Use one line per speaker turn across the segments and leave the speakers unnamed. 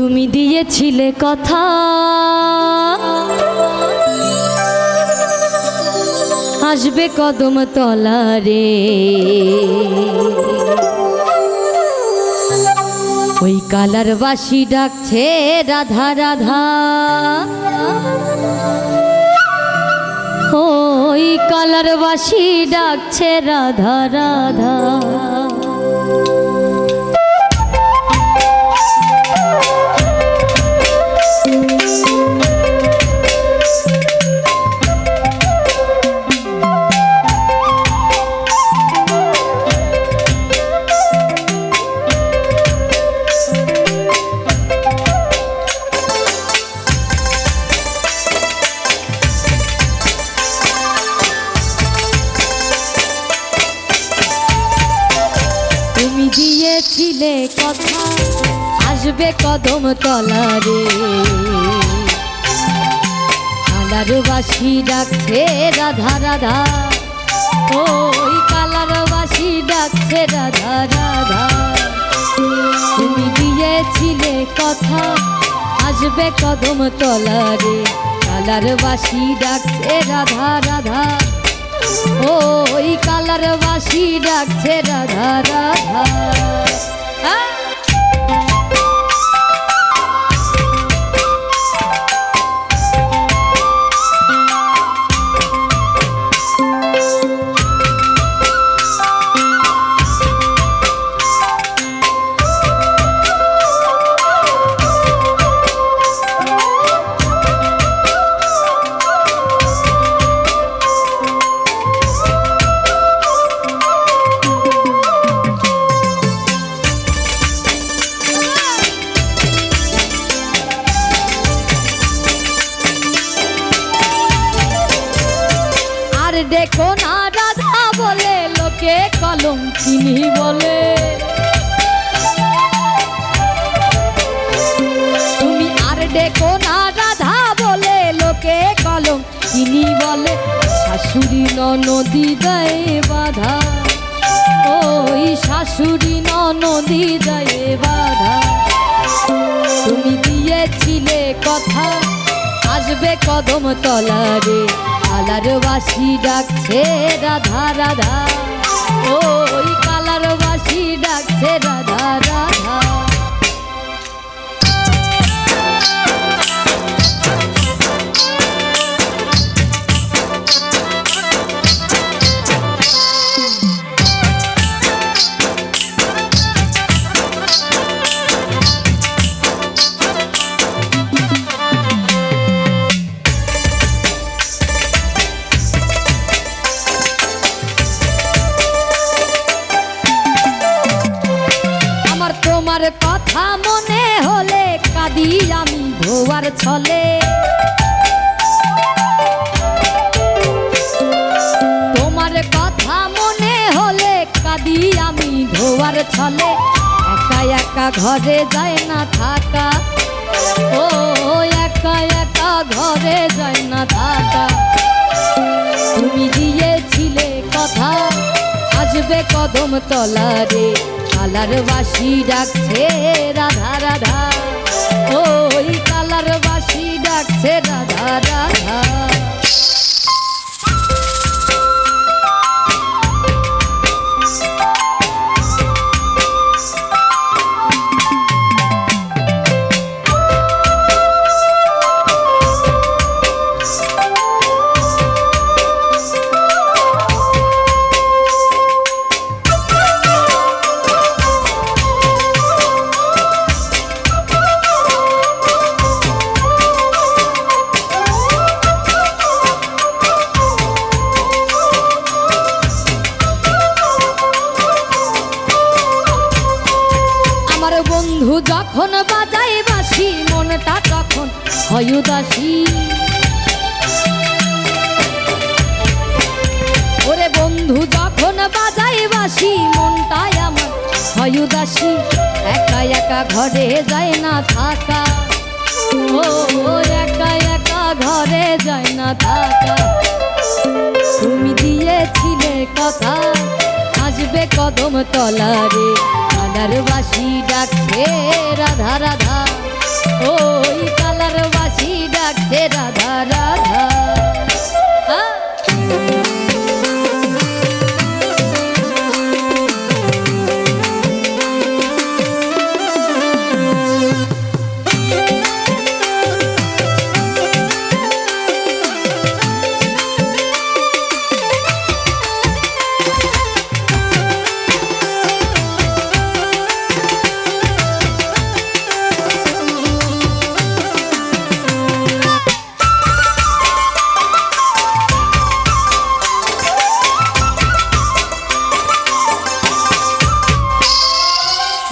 তুমি দিয়েছিলে কথা আসবে কদম তলারে, ওই কালার বাসি ডাকছে রাধা রাধা, ওই কালার বাসি ডাকছে রাধা রাধা। দিয়েছিলে কথা আসবে কদম তলারে, কালার বাসি ডাকছে রাধা রাধা, ওই কালার বাসি ডাকছে রাধা রাধা। তুমি দিয়েছিলে কথা আসবে কদম তলারে, কালার বাসি ডাকছে রাধা রাধা, ওই কালার বাসি ডাকছে রাধা রাধা। দেখো না রাধা বলে লোকে কলঙ্কিনী বলে, তুমি আর দেখো না রাধা বলে লোকে কলঙ্কিনী বলে, শাশুড়ি ননদি দেয় বাধা, ওই শাশুড়ি ননদি দেয় বাধা। তুমি দিয়েছিলে কথা আসবে কদম তলারে, কালার বাসি ডাকছে রাধা রাধা, ওই কালার বাসি ডাকছে রাধা রাধা। তোমার কথা মনে হলে কাঁদি আমি ধোয়ার ছলে, তোমার কথা মনে হলে কাঁদি আমি ধোয়ার ছলে, একা একা ঘরে যায় না থাকা, ও একা একা ঘরে যায় না থাকা। তুমি দিয়েছিলে কথা আসবে কদম তলারে, কালার বাসি ডাকছে রাধা রাধা, ওই কালার বাসি ডাকছে রাধা রাধা। বন্ধু যখন বাজাই বাঁশি মনটা তখন হয় উদাসী, ওরে বন্ধু যখন বাজাই বাঁশি মনটাই আমার হয় উদাসী, একা একা ঘরে যায় না থাকা, ও একা একা ঘরে যায় না থাকা। তুমি দিয়েছিলে কথা আসবে কদম তলারে, কালার বাসি ডাকছে রাধা রাধা, ওই কালার বাসি ডাকছে রাধা রাধা।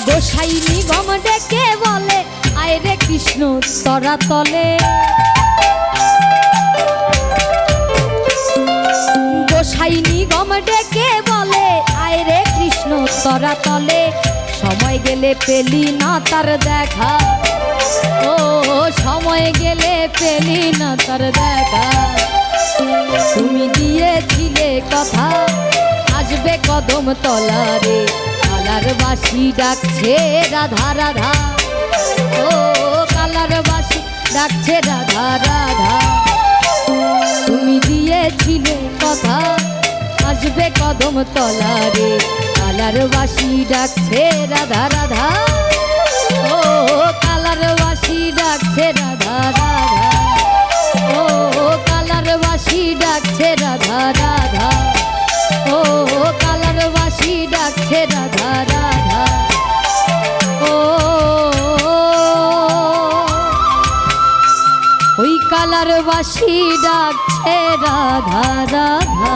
গোসাই নিগম ডেকে বলে আয় রে কৃষ্ণ তরা তলে। গোসাই নিগম ডেকে বলে আয় রে কৃষ্ণ তরা তলে। সময় গেলে পেলি না তার দেখা, ও সময় গেলে পেলি না তার দেখা। তুমি দিয়েছিলে কথা আসবে কদম তলারে, কালার বাসি ডাকছে রাধা রাধা। ও কালার বাসি ডাকছে রাধা রাধা। তুমি দিয়েছিলে কথা আসবে কদম তলারে, কালার বাসি ডাকছে রাধা রাধা। ও কালার বাসি ডাকছে রাধা রাধা। ও কালার বাসি ডাকছে রাধা রাধা। ও কালার বাসি ডাকছে রাধা রাধা। ও ওই কালার বাসি ডাকছে রাধা রাধা।